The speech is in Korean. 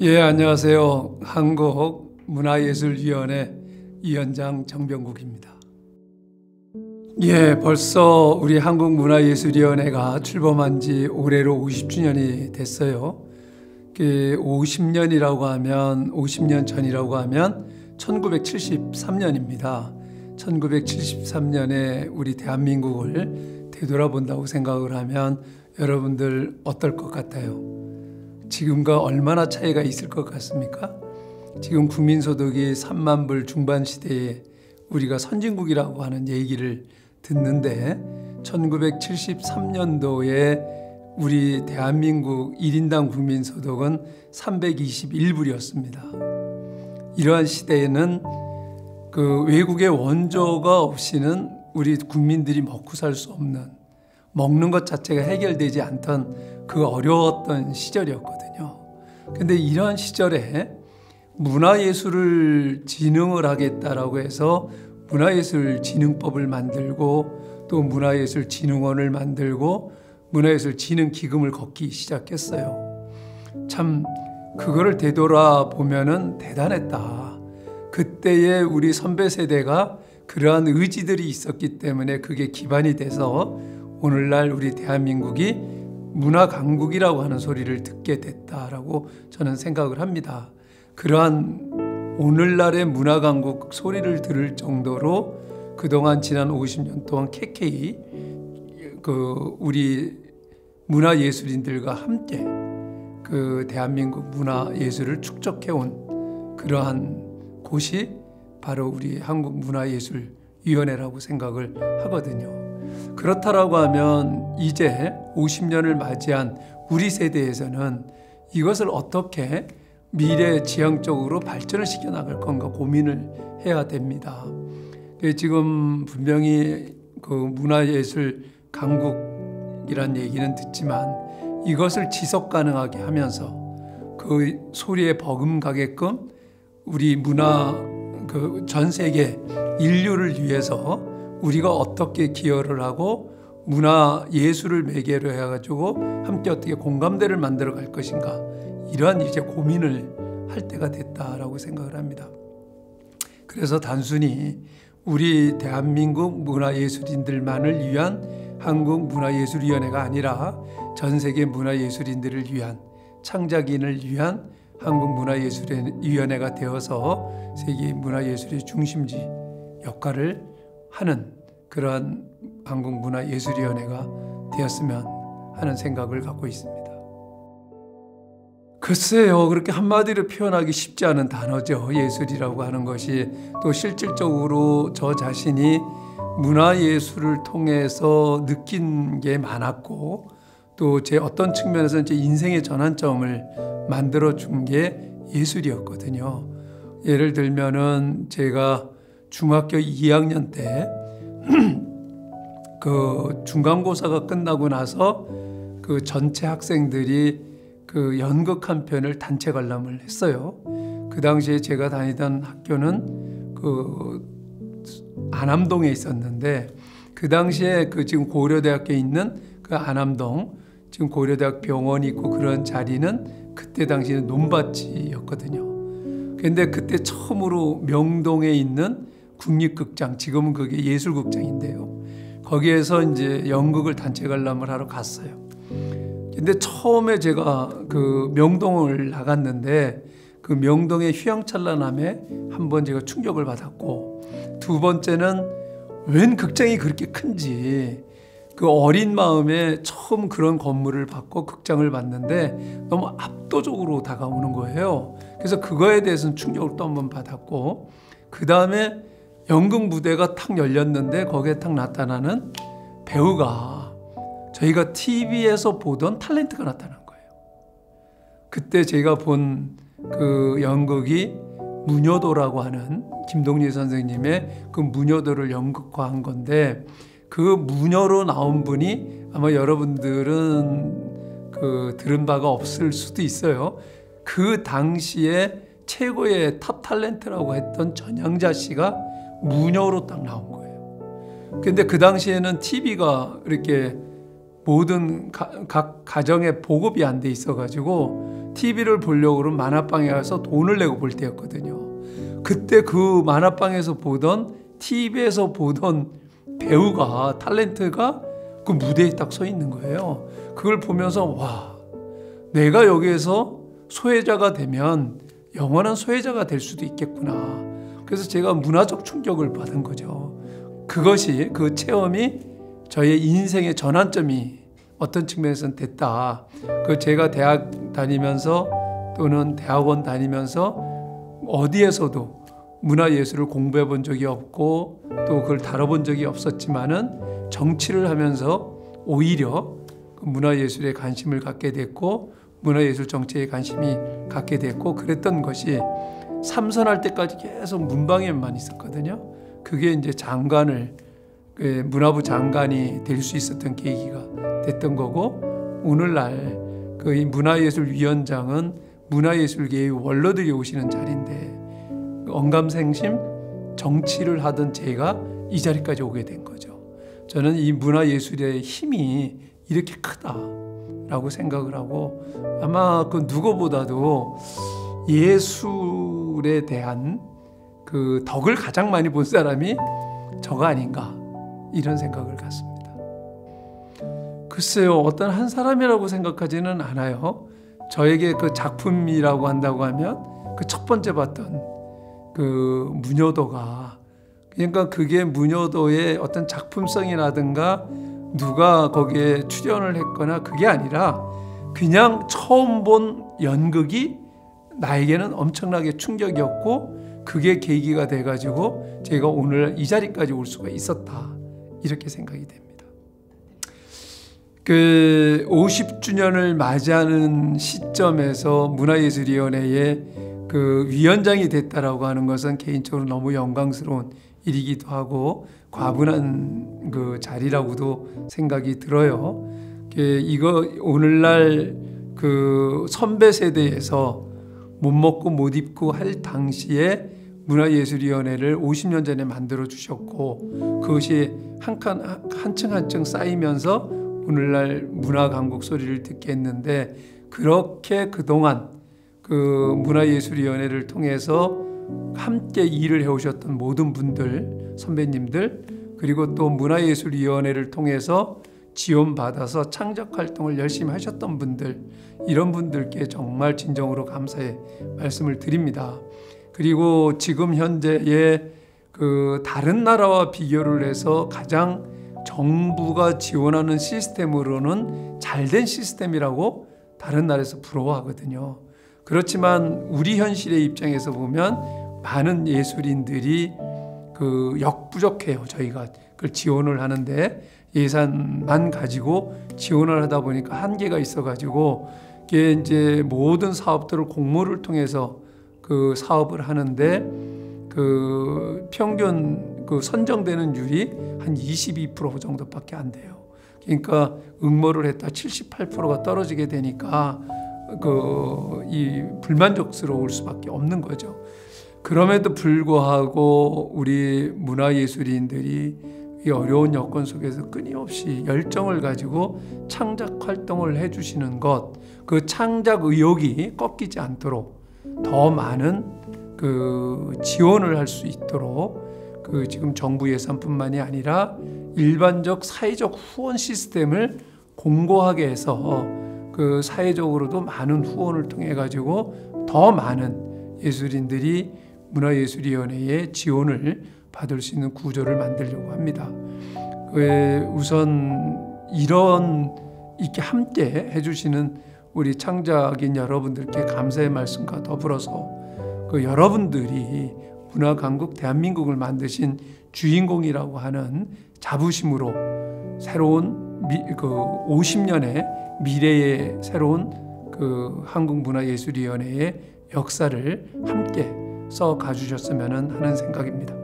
예, 안녕하세요. 한국문화예술위원회 위원장 정병국입니다. 예, 벌써 우리 한국문화예술위원회가 출범한 지 올해로 50주년이 됐어요. 50년 전이라고 하면 1973년입니다. 1973년에 우리 대한민국을 되돌아본다고 생각을 하면 여러분들 어떨 것 같아요? 지금과 얼마나 차이가 있을 것 같습니까? 지금 국민소득이 3만 불 중반 시대에 우리가 선진국이라고 하는 얘기를 듣는데 1973년도에 우리 대한민국 1인당 국민소득은 321불이었습니다. 이러한 시대에는 그 외국의 원조가 없이는 우리 국민들이 먹고 살 수 없는, 먹는 것 자체가 해결되지 않던 그 어려웠던 시절이었거든요. 근데 이러한 시절에 문화예술을 진흥을 하겠다라고 해서 문화예술진흥법을 만들고 또 문화예술진흥원을 만들고 문화예술진흥기금을 걷기 시작했어요. 참 그거를 되돌아보면은 대단했다. 그때의 우리 선배 세대가 그러한 의지들이 있었기 때문에 그게 기반이 돼서 오늘날 우리 대한민국이 문화강국이라고 하는 소리를 듣게 됐다라고 저는 생각을 합니다. 그러한 오늘날의 문화강국 소리를 들을 정도로 그동안 지난 50년 동안 KK 우리 문화예술인들과 함께 그 대한민국 문화예술을 축적해온 그러한 곳이 바로 우리 한국문화예술위원회라고 생각을 하거든요. 그렇다라고 하면 이제 50년을 맞이한 우리 세대에서는 이것을 어떻게 미래 지향적으로 발전을 시켜 나갈 건가 고민을 해야 됩니다. 지금 분명히 그 문화예술 강국이란 얘기는 듣지만 이것을 지속 가능하게 하면서 그 소리에 버금가게끔 우리 문화 전 세계 인류를 위해서 우리가 어떻게 기여를 하고 문화 예술을 매개로 해가지고 함께 어떻게 공감대를 만들어 갈 것인가, 이러한 이제 고민을 할 때가 됐다라고 생각을 합니다. 그래서 단순히 우리 대한민국 문화예술인들만을 위한 한국문화예술위원회가 아니라 전 세계 문화예술인들을 위한, 창작인을 위한 한국문화예술위원회가 되어서 세계 문화예술의 중심지 역할을 하는 그러한 한국문화예술위원회가 되었으면 하는 생각을 갖고 있습니다. 글쎄요, 그렇게 한마디로 표현하기 쉽지 않은 단어죠. 예술이라고 하는 것이. 또 실질적으로 저 자신이 문화예술을 통해서 느낀 게 많았고 또 제 어떤 측면에서는 제 인생의 전환점을 만들어준 게 예술이었거든요. 예를 들면은 제가 중학교 2학년 때 그 중간고사가 끝나고 나서 그 전체 학생들이 그 연극 한 편을 단체 관람을 했어요. 그 당시에 제가 다니던 학교는 그 안암동에 있었는데 그 당시에 그 지금 고려대학교에 있는 그 안암동, 지금 고려대학 병원이 있고 그런 자리는 그때 당시에는 논밭이었거든요. 그런데 그때 처음으로 명동에 있는 국립극장, 지금은 그게 예술극장인데요. 거기에서 이제 연극을 단체 관람을 하러 갔어요. 근데 처음에 제가 그 명동을 나갔는데 그 명동의 휘황찬란함에 한번 제가 충격을 받았고, 두 번째는 웬 극장이 그렇게 큰지 그 어린 마음에 처음 그런 건물을 받고 극장을 봤는데 너무 압도적으로 다가오는 거예요. 그래서 그거에 대해서는 충격을 또 한번 받았고, 그 다음에 연극 무대가 탁 열렸는데 거기에 탁 나타나는 배우가 저희가 TV에서 보던 탤런트가 나타난 거예요. 그때 제가 본 그 연극이 무녀도라고 하는 김동리 선생님의 그 무녀도를 연극화한 건데, 그 무녀로 나온 분이 아마 여러분들은 그 들은 바가 없을 수도 있어요. 그 당시에 최고의 탑 탤런트라고 했던 전향자 씨가 무녀로 딱 나온 거예요. 근데 그 당시에는 TV가 이렇게 모든 각 가정에 보급이 안 돼 있어가지고 TV를 보려고 그러면 만화방에 가서 돈을 내고 볼 때였거든요. 그때 그 만화방에서 보던 TV에서 보던 배우가 탤런트가 그 무대에 딱 서 있는 거예요. 그걸 보면서 와, 내가 여기에서 소외자가 되면 영원한 소외자가 될 수도 있겠구나. 그래서 제가 문화적 충격을 받은 거죠. 그것이 그 체험이 저의 인생의 전환점이 어떤 측면에서는 됐다. 그 제가 대학 다니면서 또는 대학원 다니면서 어디에서도 문화예술을 공부해 본 적이 없고 또 그걸 다뤄본 적이 없었지만은 정치를 하면서 오히려 그 문화예술에 관심을 갖게 됐고 문화예술 정치에 관심이 갖게 됐고 그랬던 것이 삼선할 때까지 계속 문방에만 있었거든요. 그게 이제 장관을 문화부 장관이 될 수 있었던 계기가 됐던 거고 오늘날 그 문화예술위원장은 문화예술계의 원로들이 오시는 자리인데 언감생심 정치를 하던 제가 이 자리까지 오게 된 거죠. 저는 이 문화예술의 힘이 이렇게 크다라고 생각을 하고 아마 그 누구보다도 예술에 대한 그 덕을 가장 많이 본 사람이 저가 아닌가 이런 생각을 갖습니다. 글쎄요, 어떤 한 사람이라고 생각하지는 않아요. 저에게 그 작품이라고 한다고 하면 그 첫 번째 봤던 그 문효도가 그러니까 그게 문효도의 어떤 작품성이라든가 누가 거기에 출연을 했거나 그게 아니라 그냥 처음 본 연극이 나에게는 엄청나게 충격이었고 그게 계기가 돼가지고 제가 오늘 이 자리까지 올 수가 있었다 이렇게 생각이 됩니다. 그 50주년을 맞이하는 시점에서 문화예술위원회의 그 위원장이 됐다라고 하는 것은 개인적으로 너무 영광스러운 일이기도 하고 과분한 그 자리라고도 생각이 들어요. 이거 오늘날 그 선배 세대에서 못 먹고 못 입고 할 당시에 문화예술위원회를 50년 전에 만들어 주셨고 그것이 한층 한층 쌓이면서 오늘날 문화강국 소리를 듣게 했는데 그렇게 그동안 그 문화예술위원회를 통해서 함께 일을 해오셨던 모든 분들, 선배님들 그리고 또 문화예술위원회를 통해서 지원받아서 창작활동을 열심히 하셨던 분들 이런 분들께 정말 진정으로 감사의 말씀을 드립니다. 그리고 지금 현재의 그 다른 나라와 비교를 해서 가장 정부가 지원하는 시스템으로는 잘된 시스템이라고 다른 나라에서 부러워하거든요. 그렇지만 우리 현실의 입장에서 보면 많은 예술인들이 그 역부족해요. 저희가 그걸 지원을 하는데 예산만 가지고 지원을 하다 보니까 한계가 있어가지고 이게 이제 모든 사업들을 공모를 통해서 그 사업을 하는데 그 평균 그 선정되는 율이 한 22% 정도밖에 안 돼요. 그러니까 응모를 했다 78%가 떨어지게 되니까 이 불만족스러울 수밖에 없는 거죠. 그럼에도 불구하고 우리 문화예술인들이 이 어려운 여건 속에서 끊임없이 열정을 가지고 창작 활동을 해주시는 것, 그 창작 의욕이 꺾이지 않도록 더 많은 그 지원을 할 수 있도록 그 지금 정부 예산뿐만이 아니라 일반적 사회적 후원 시스템을 공고하게 해서 그 사회적으로도 많은 후원을 통해 가지고 더 많은 예술인들이 문화예술위원회의 지원을 받을 수 있는 구조를 만들려고 합니다. 우선 이렇게 함께 해주시는 우리 창작인 여러분들께 감사의 말씀과 더불어서 그 여러분들이 문화강국 대한민국을 만드신 주인공이라고 하는 자부심으로 새로운 50년의 미래의 새로운 그 한국문화예술위원회의 역사를 함께 써 가주셨으면 하는 생각입니다.